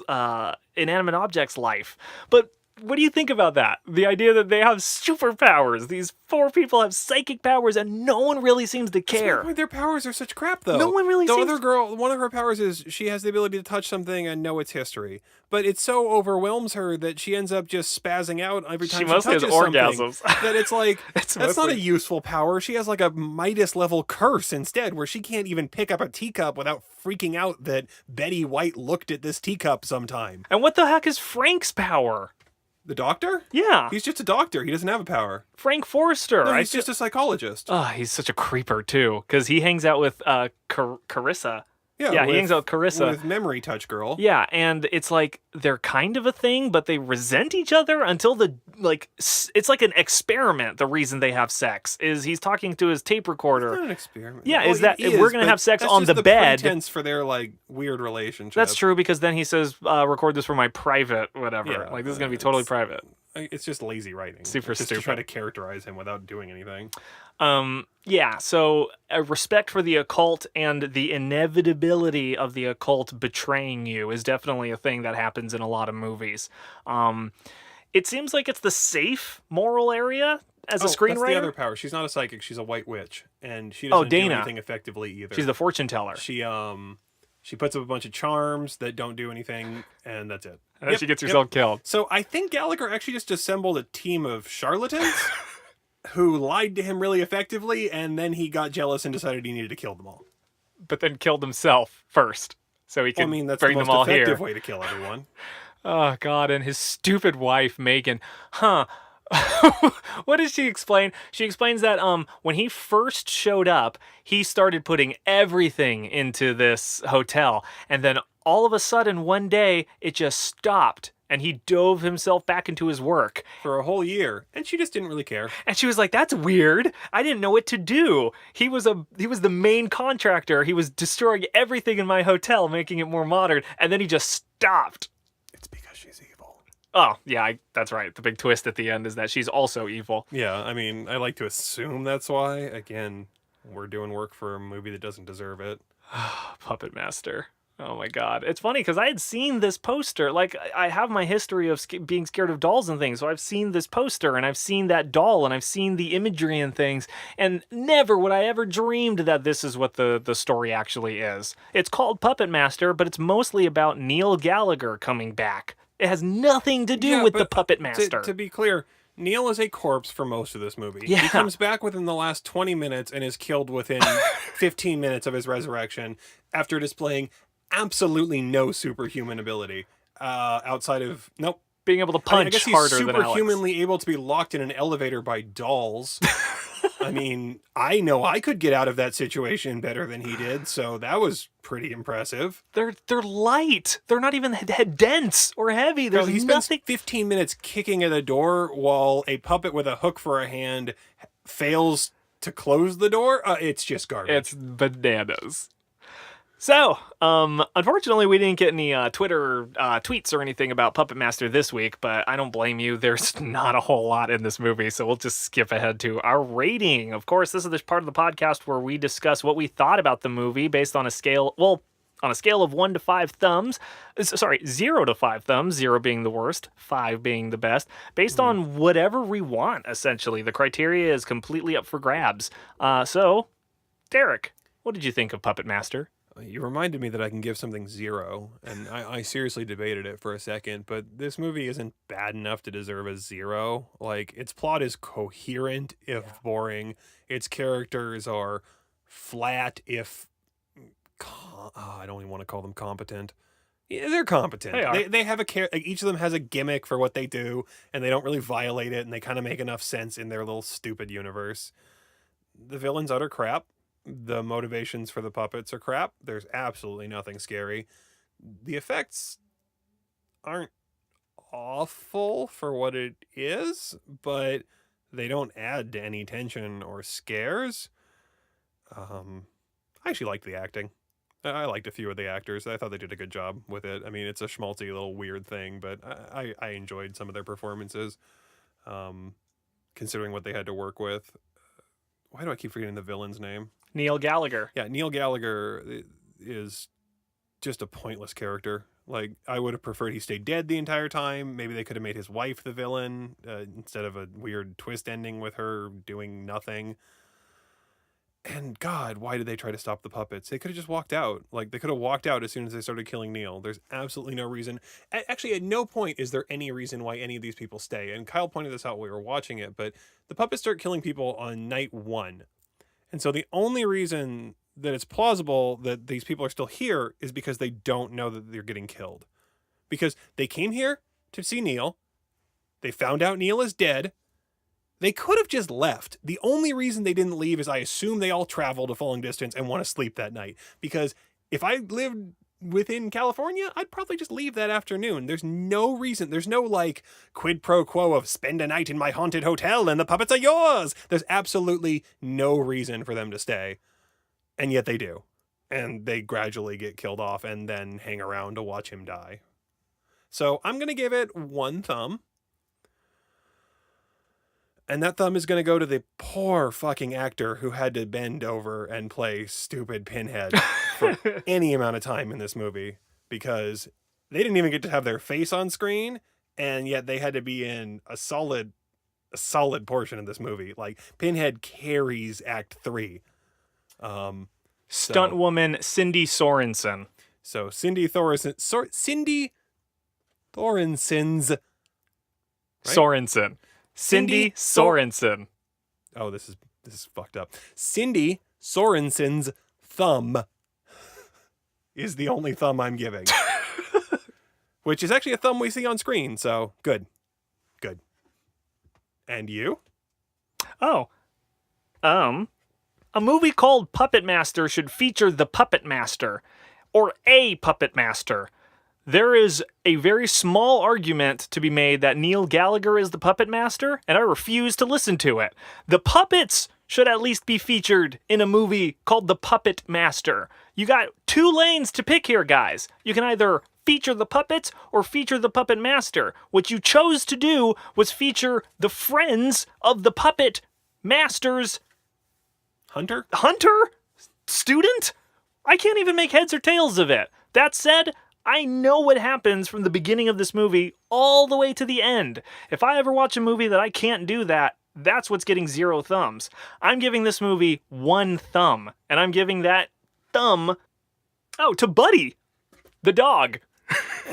inanimate objects, life. But what do you think about that? The idea that they have superpowers. These 4 people have psychic powers, and no one really seems to care. Their powers are such crap, though. No one really The seems other girl, one of her powers is she has the ability to touch something and know its history. But it so overwhelms her that she ends up just spazzing out every time she mostly has touches something. orgasms. That it's like, It's that's not mostly- a useful power. She has like a Midas-level curse instead, where she can't even pick up a teacup without freaking out that Betty White looked at this teacup sometime. And what the heck is Frank's power? The doctor? Yeah, He's just a doctor. He doesn't have a power. Frank Forrester. No, he's just a psychologist. Oh, he's such a creeper too, because he hangs out with Carissa. Yeah, he hangs out with Carissa. With Memory Touch Girl. Yeah, and it's like they're kind of a thing, but they resent each other until it's like an experiment. The reason they have sex is he's talking to his tape recorder. It's not an experiment. Yeah, Well, is that it we're gonna but have sex that's on just the bed. Pretense for their like weird relationship. That's true, because then he says, record this for my private whatever. Yeah, Like, this is going to be totally private. It's just lazy writing. Super Just to stupid. try to characterize him without doing anything. Yeah, so a respect for the occult and the inevitability of the occult betraying you is definitely a thing that happens in a lot of movies. It seems like it's the safe moral area as a screenwriter. That's the other power. She's not a psychic. She's a white witch, and she doesn't do Dana. anything effectively either. She's the fortune teller. She She puts up a bunch of charms that don't do anything, and that's it. And then she gets herself killed. So I think Gallagher actually just assembled a team of charlatans who lied to him really effectively, and then he got jealous and decided he needed to kill them all. But then killed himself first, so he could That's bring the them most all effective here. way to kill everyone. Oh, God, and his stupid wife, Megan. Huh. What does she explain? She explains that when he first showed up, he started putting everything into this hotel, and then all of a sudden, one day, it just stopped, and he dove himself back into his work. For a whole year, and she just didn't really care. And she was like, "That's weird. I didn't know what to do." He was the main contractor. He was destroying everything in my hotel, making it more modern, and then he just stopped. It's because she's evil. Oh, yeah, that's right. The big twist at the end is that she's also evil. Yeah, I mean, I like to assume that's why. Again, we're doing work for a movie that doesn't deserve it. Puppetmaster. Oh my God. It's funny because I had seen this poster. Like, I have my history of being scared of dolls and things. So I've seen this poster and I've seen that doll and I've seen the imagery and things. And never would I ever dreamed that this is what the story actually is. It's called Puppetmaster, but it's mostly about Neil Gallagher coming back. It has nothing to do with the Puppetmaster. To be clear, Neil is a corpse for most of this movie. Yeah. He comes back within the last 20 minutes and is killed within 15 minutes of his resurrection after displaying absolutely no superhuman ability outside of Being able to punch I guess he's harder than Alex. superhumanly able to be locked in an elevator by dolls. I mean, I know I could get out of that situation better than he did, so that was pretty impressive. They're light. They're not even dense or heavy. There's He nothing. spends 15 minutes kicking at a door while a puppet with a hook for a hand fails to close the door. It's just garbage. It's bananas. So, unfortunately, we didn't get any Twitter tweets or anything about Puppetmaster this week, but I don't blame you. There's not a whole lot in this movie, so we'll just skip ahead to our rating. Of course, this is the part of the podcast where we discuss what we thought about the movie based on a scale, on a scale of 1 to 5 thumbs. Sorry, 0 to 5 thumbs, 0 being the worst, 5 being the best, based on whatever we want, essentially. The criteria is completely up for grabs. So, Derek, what did you think of Puppetmaster? You reminded me that I can give something 0, and I seriously debated it for a second, but this movie isn't bad enough to deserve a 0. Like, its plot is coherent, if boring. Its characters are flat, if... I don't even want to call them competent. Yeah, they're competent. They are. They have each of them has a gimmick for what they do, and they don't really violate it, and they kind of make enough sense in their little stupid universe. The villain's utter crap. The motivations for the puppets are crap. There's absolutely nothing scary. The effects aren't awful for what it is, but they don't add to any tension or scares. I actually liked the acting. I liked a few of the actors. I thought they did a good job with it. I mean, it's a schmaltzy little weird thing, but I enjoyed some of their performances, considering what they had to work with. Why do I keep forgetting the villain's name? Neil Gallagher. Yeah, Neil Gallagher is just a pointless character. Like, I would have preferred he stayed dead the entire time. Maybe they could have made his wife the villain instead of a weird twist ending with her doing nothing. And God, why did they try to stop the puppets? They could have just walked out. Like, they could have walked out as soon as they started killing Neil. There's absolutely no reason. Actually, at no point is there any reason why any of these people stay. And Kyle pointed this out while we were watching it, but the puppets start killing people on night 1. And so the only reason that it's plausible that these people are still here is because they don't know that they're getting killed. Because they came here to see Neil. They found out Neil is dead. They could have just left. The only reason they didn't leave is I assume they all traveled a long distance and want to sleep that night. Because if I lived within California, I'd probably just leave that afternoon. There's no reason. There's no, like, quid pro quo of spend a night in my haunted hotel and the puppets are yours. There's absolutely no reason for them to stay. And yet they do. And they gradually get killed off and then hang around to watch him die. So I'm going to give it 1 thumb. And that thumb is going to go to the poor fucking actor who had to bend over and play stupid Pinhead for any amount of time in this movie, because they didn't even get to have their face on screen, and yet they had to be in a solid portion of this movie. Like, Pinhead carries Act 3. Stunt woman Cindy Sorensen. So Cindy Thorensen's. Right? Sorensen. Cindy Sorensen. Oh, this is fucked up. Cindy Sorensen's thumb is the only thumb I'm giving. Which is actually a thumb we see on screen, so good. Good. And you? Oh. A movie called Puppetmaster should feature the Puppetmaster, or a Puppetmaster. There is a very small argument to be made that Neil Gallagher is the Puppetmaster, and I refuse to listen to it. The puppets should at least be featured in a movie called The Puppetmaster. You got 2 lanes to pick here, guys. You can either feature the puppets or feature the Puppet Master. What you chose to do was feature the friends of the Puppet Master's Hunter? Student? I can't even make heads or tails of it. That said, I know what happens from the beginning of this movie all the way to the end. If I ever watch a movie that I can't do that, that's what's getting 0 thumbs. I'm giving this movie 1 thumb, and I'm giving that thumb, to Buddy, the dog.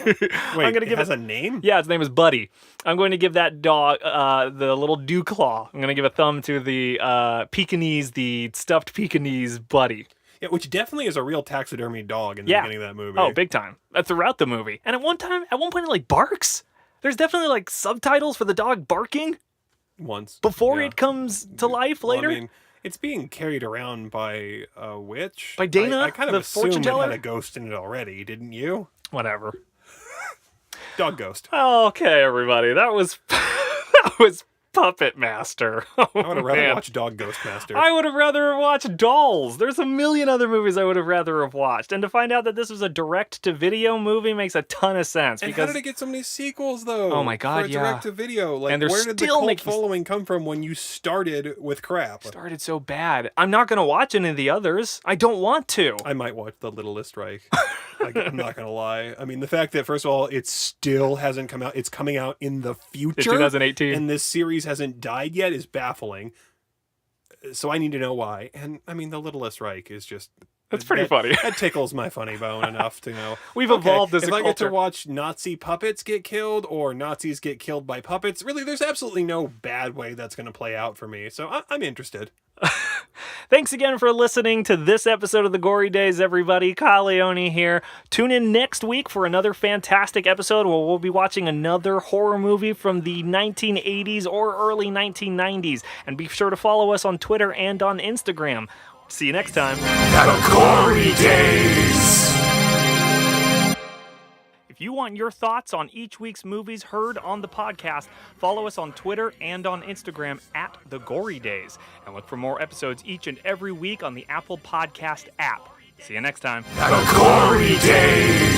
Wait, I'm gonna give it has a name? Yeah, his name is Buddy. I'm going to give that dog, the little dew claw. I'm going to give a thumb to the Pekingese, the stuffed Pekingese Buddy. Yeah, which definitely is a real taxidermy dog in the beginning of that movie. Oh, big time. Throughout the movie. And at one point it like barks. There's definitely like subtitles for the dog barking Once. before Yeah. it comes to life later. Well, I mean, it's being carried around by a witch. By Dana, I kind of the assumed fortune it teller? had a ghost in it already, didn't you? Whatever. Dog ghost. Okay, everybody. That was Puppet Master. Oh, I would have rather man. watched Dog Ghost Master. I would have rather watched Dolls. There's a million other movies I would have rather have watched. And to find out that this was a direct-to-video movie makes a ton of sense. And Because how did it get so many sequels, though? Oh my God, for a yeah. direct-to-video. Like, And they're where did the still cult making- following come from when you started with crap? started so bad. I'm not going to watch any of the others. I don't want to. I might watch The Littlest Reich. I'm not gonna lie. I mean, the fact that first of all, it still hasn't come out. It's coming out in the future. It's 2018. And this series hasn't died yet is baffling. So I need to know why. And I mean, The Littlest Reich is just. That's pretty funny. That tickles my funny bone enough to know. We've evolved as a if I get to culture. watch Nazi puppets get killed or Nazis get killed by puppets, really, there's absolutely no bad way that's going to play out for me. So I'm interested. Thanks again for listening to this episode of the Gory Days, everybody. Kyle Leone here. Tune in next week for another fantastic episode where we'll be watching another horror movie from the 1980s or early 1990s. And be sure to follow us on Twitter and on Instagram. See you next time. The Gory Days. If you want your thoughts on each week's movies heard on the podcast, follow us on Twitter and on Instagram at The Gory Days. And look for more episodes each and every week on the Apple Podcast app. See you next time. The Gory Days.